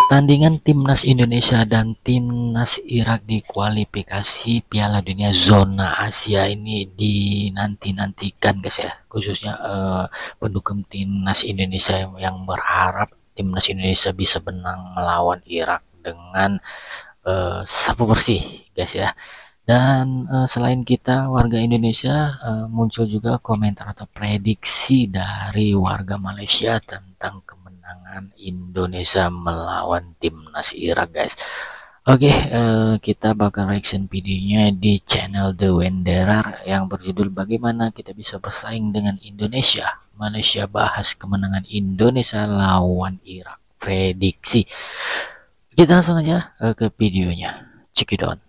Pertandingan timnas Indonesia dan timnas Irak di kualifikasi Piala Dunia zona Asia ini dinanti-nantikan guys ya, khususnya pendukung timnas Indonesia yang berharap timnas Indonesia bisa menang melawan Irak dengan sapu bersih guys ya. Dan selain kita warga Indonesia, muncul juga komentar atau prediksi dari warga Malaysia tentang kemenangan Indonesia melawan timnas Irak guys. Oke, kita bakal reaction videonya di channel The Wanderer yang berjudul bagaimana kita bisa bersaing dengan Indonesia. Malaysia bahas kemenangan Indonesia lawan Irak, prediksi. Kita langsung aja ke videonya. Check it out.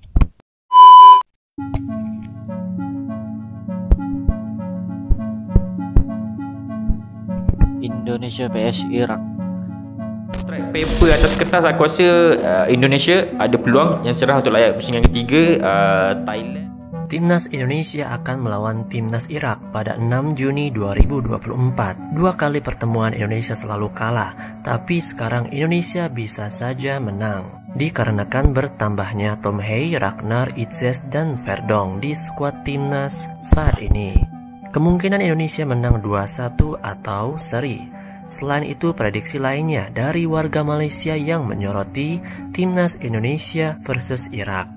Indonesia vs Irak. Track paper atas kertas aku rasa Indonesia ada peluang yang cerah untuk layak pusingan ketiga. Thailand. Timnas Indonesia akan melawan Timnas Irak pada 6 Juni 2024. Dua kali pertemuan Indonesia selalu kalah, tapi sekarang Indonesia bisa saja menang. Dikarenakan bertambahnya Tom Hey, Ragnar, Itzes, dan Verdong di skuad Timnas saat ini. Kemungkinan Indonesia menang 2-1 atau seri. Selain itu, prediksi lainnya dari warga Malaysia yang menyoroti Timnas Indonesia versus Irak.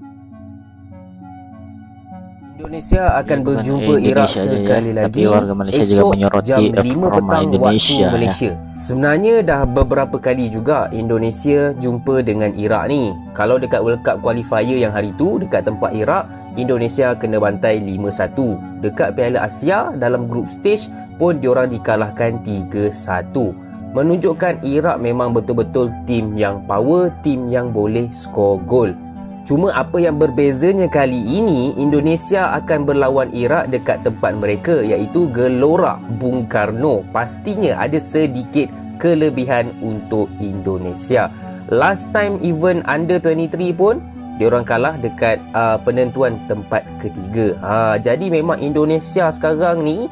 Indonesia akan berjumpa Irak sekali ya, lagi warga Malaysia juga esok menyoroti jam 5 petang Indonesia, waktu Malaysia. Sebenarnya dah beberapa kali juga Indonesia jumpa dengan Irak ni. Kalau dekat World Cup qualifier yang hari tu dekat tempat Irak, Indonesia kena bantai 5-1. Dekat Piala Asia dalam group stage pun diorang dikalahkan 3-1. Menunjukkan Irak memang betul-betul tim yang power, tim yang boleh skor gol. Cuma apa yang berbezanya kali ini, Indonesia akan berlawan Irak dekat tempat mereka, iaitu Gelora Bung Karno. Pastinya ada sedikit kelebihan untuk Indonesia. Last time event under 23 pun diorang kalah dekat penentuan tempat ketiga. Jadi memang Indonesia sekarang ni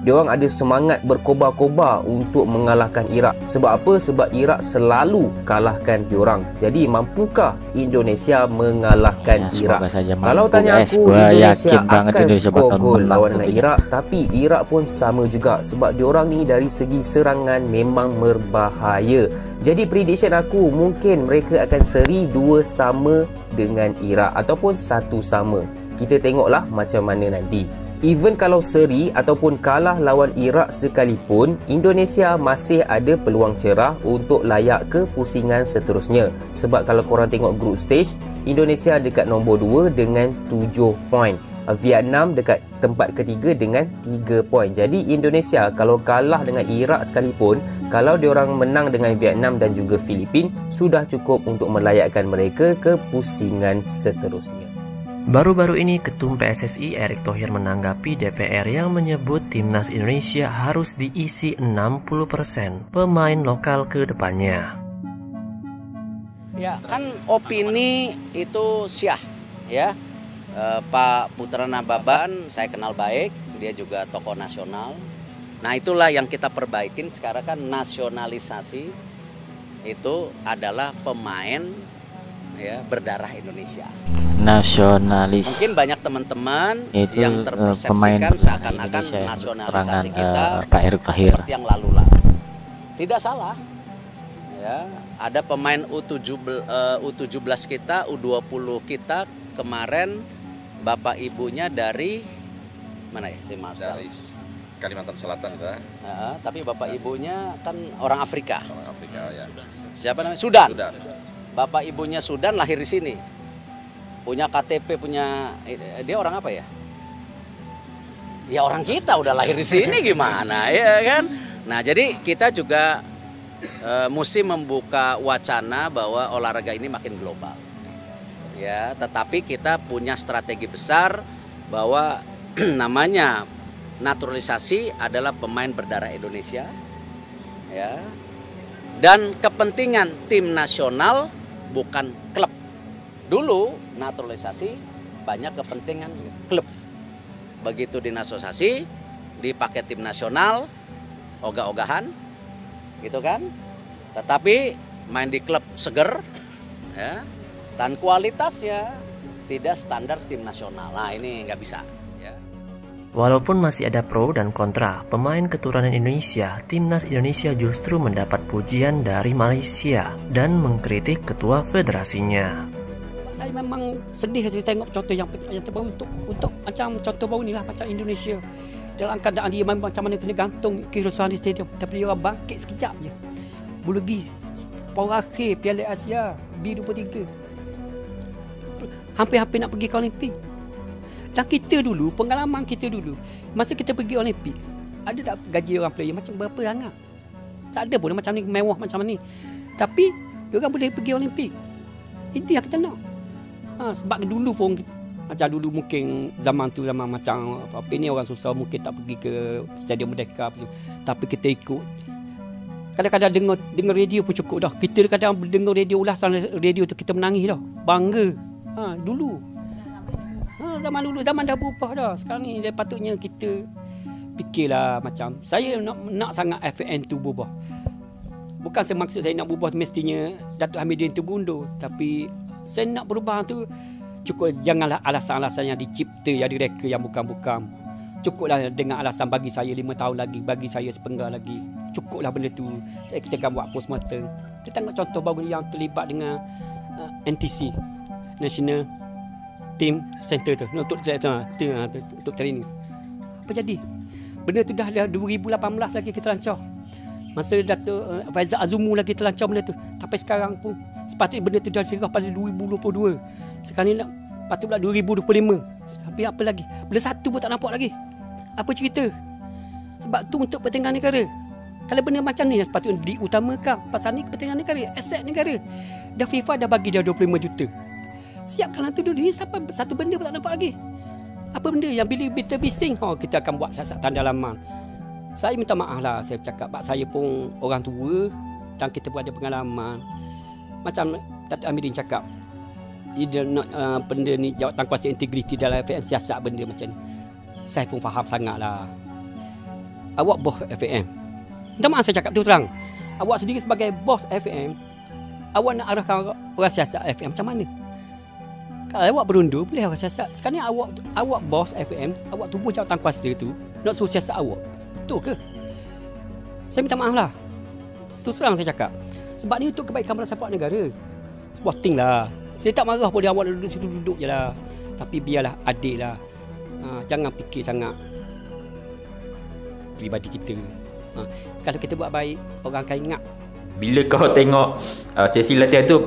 diorang ada semangat berkobar-kobar untuk mengalahkan Irak. Sebab apa? Sebab Irak selalu kalahkan diorang. Jadi mampukah Indonesia mengalahkan Irak? Kalau tanya aku, Indonesia akan skor gol lawan dengan Irak. Tapi Irak pun sama juga, sebab diorang ni dari segi serangan memang berbahaya. Jadi prediction aku, mungkin mereka akan seri 2 sama dengan Irak ataupun 1 sama. Kita tengoklah macam mana nanti. Even kalau seri ataupun kalah lawan Irak sekalipun, Indonesia masih ada peluang cerah untuk layak ke pusingan seterusnya. Sebab kalau korang tengok group stage, Indonesia dekat nombor 2 dengan 7 poin. Vietnam dekat tempat ketiga dengan 3 poin. Jadi Indonesia kalau kalah dengan Irak sekalipun, kalau diorang menang dengan Vietnam dan juga Filipin, sudah cukup untuk melayakkan mereka ke pusingan seterusnya. Baru-baru ini Ketum PSSI Erick Thohir menanggapi DPR yang menyebut Timnas Indonesia harus diisi 60% pemain lokal ke depannya. Ya kan opini itu syah ya. Pak Putra Nababan saya kenal baik, dia juga tokoh nasional. Nah itulah yang kita perbaikin sekarang kan, nasionalisasi itu adalah pemain ya berdarah Indonesia. Nasionalis. Mungkin banyak teman-teman yang terpersepsikan seakan-akan nasionalisasi kita Pak Erick Thohir seperti yang lalu-lalu. Tidak salah. Ya, ada pemain U17 kita, U20 kita kemarin bapak ibunya dari mana ya, si Marcel? Dari Kalimantan Selatan kita. Tapi bapak ibunya kan orang Afrika. Orang Afrika ya. Siapa namanya? Sudan. Sudan. Bapak ibunya Sudan, lahir di sini. Punya KTP, punya dia orang apa ya? Ya orang kita udah lahir di sini gimana ya kan? Nah jadi kita juga mesti membuka wacana bahwa olahraga ini makin global. Ya, tetapi kita punya strategi besar bahwa namanya naturalisasi adalah pemain berdarah Indonesia. Ya. Dan kepentingan tim nasional bukan klub. Dulu naturalisasi banyak kepentingan klub. Begitu dinaturalisasi, dipakai tim nasional, ogah-ogahan, gitu kan. Tetapi main di klub seger, ya, dan kualitasnya tidak standar tim nasional. Nah ini nggak bisa. Ya. Walaupun masih ada pro dan kontra, pemain keturunan Indonesia, timnas Indonesia justru mendapat pujian dari Malaysia dan mengkritik ketua federasinya. Saya memang sedih saya tengok contoh yang terbaru untuk macam contoh baru ni lah, macam Indonesia. Dalam keadaan dia macam mana kena gantung kerusuhan di stadium, tapi dia orang bangkit sekejap je. Bulegi power akhir Piala Asia B23 hampir-hampir nak pergi ke Olimpik. Dan kita dulu, pengalaman kita dulu, masa kita pergi Olimpik, ada tak gaji orang player macam berapa sangat? Tak ada pun macam ni, mewah macam ni. Tapi diorang boleh pergi Olimpik. Itu yang kita nak. Sebab dulu pun macam dulu mungkin zaman tu zaman macam apa ni orang susah mungkin tak pergi ke Stadium Merdeka apa, tapi kita ikut. Kadang-kadang dengar radio pun cukup dah. Kita kadang dengar radio, ulasan radio tu kita menangis dah. Bangga. Dulu. Zaman dulu, zaman dah berubah dah. Sekarang ni dia patutnya kita fikirlah macam saya nak sangat FAN tu berubah. Bukan semaksud saya nak berubah mestinya Datuk Hamidin tu berundur, tapi saya nak berubah tu cukup janganlah alasan-alasan yang dicipta, yang direka, yang bukan-bukan. Cukuplah dengan alasan bagi saya 5 tahun lagi, bagi saya sepenggal lagi. Cukuplah benda tu. Kita akan buat apa semata. Kita tengok contoh baru yang terlibat dengan NTC, National Team Center tu, untuk training. Apa jadi? Benda tu dah 2018 lagi kita lancar. Masa Datuk Faizal Azumu lagi terlancar benda tu. Tapi sekarang pun sepatutnya benda tu dah serah pada 2022. Sekarang ni patut pula 2025. Tapi apa lagi? Benda satu pun tak nampak lagi. Apa cerita? Sebab tu untuk kepentingan negara. Kalau benda macam ni yang sepatutnya diutamakan. Pasal ni kepentingan negara, aset negara. Dah FIFA dah bagi dah 25 juta. Siapkanlah tu dulu. Ni sampai satu benda pun tak nampak lagi. Apa benda yang bila kita bising, kita akan buat siasatan dalaman. Saya minta maaf lah, saya cakap sebab saya pun orang tua dan kita pun ada pengalaman. Macam Datuk Hamidin cakap, dia nak benda ni jawatan kuasa integriti dalam FAM, siasat benda macam ni. Saya pun faham sangat lah. Awak bos FAM. Minta maaf saya cakap tu terang. Awak sendiri sebagai bos FAM, awak nak arahkan orang siasat FAM macam mana? Kalau awak berundur, boleh orang siasat. Sekarang ni awak bos FAM, awak tubuh jawatan kuasa tu, nak suruh siasat awak. Betul ke? Saya minta maaf lah. Terus terang saya cakap. Sebab ni untuk kebaikan bersama negara. Sporting lah. Saya tak marah pun dia awak duduk situ duduk je lah. Tapi biarlah adil lah. Jangan fikir sangat pribadi kita. Kalau kita buat baik, orang akan ingat. Bila kau tengok sesi latihan tu,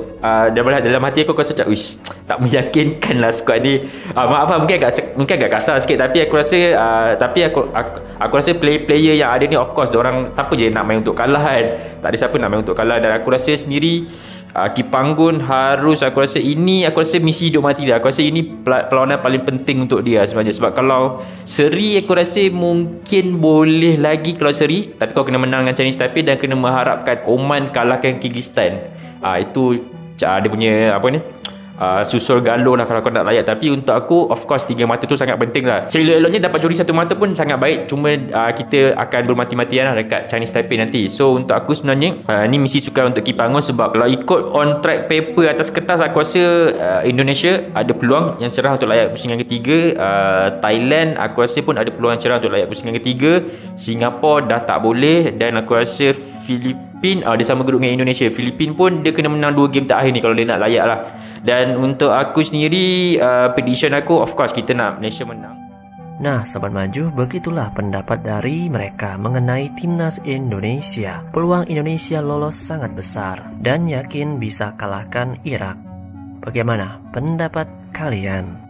dalam hati aku rasa macam wish, tak meyakinkan lah squad ni. Maaf lah, mungkin agak kasar sikit, tapi aku rasa aku rasa player yang ada ni, of course diorang tak apa je nak main untuk kalah kan. Tak ada siapa nak main untuk kalah. Dan aku rasa sendiri Kipanggun harus, aku rasa misi hidup mati dia. Aku rasa ini perlawanan paling penting untuk dia sebenarnya. Sebab kalau seri, aku rasa mungkin boleh lagi kalau seri, tapi kau kena menang dengan Chinese Taipei dan kena mengharapkan Oman kalahkan Kyrgyzstan. Itu dia punya apa ni, susul galuh lah kalau kau nak layak. Tapi untuk aku, of course 3 mata tu sangat penting lah. Selok-eloknya dapat curi 1 mata pun sangat baik. Cuma kita akan bermati-matian lah dekat Chinese Taipei nanti. So untuk aku sebenarnya ni misi sukar untuk Kipanggun. Sebab kalau ikut on track paper atas kertas, aku rasa Indonesia ada peluang yang cerah untuk layak pusingan ketiga. Thailand aku rasa pun ada peluang yang cerah untuk layak pusingan ketiga. Singapura dah tak boleh. Dan aku rasa Filipin, dia sama grup dengan Indonesia. Filipin pun dia kena menang 2 game terakhir ni kalau dia nak layak lah. Dan untuk aku sendiri, prediction aku, of course kita nak Malaysia menang. Nah, Sobat Maju, begitulah pendapat dari mereka mengenai timnas Indonesia. Peluang Indonesia lolos sangat besar dan yakin bisa kalahkan Irak. Bagaimana pendapat kalian?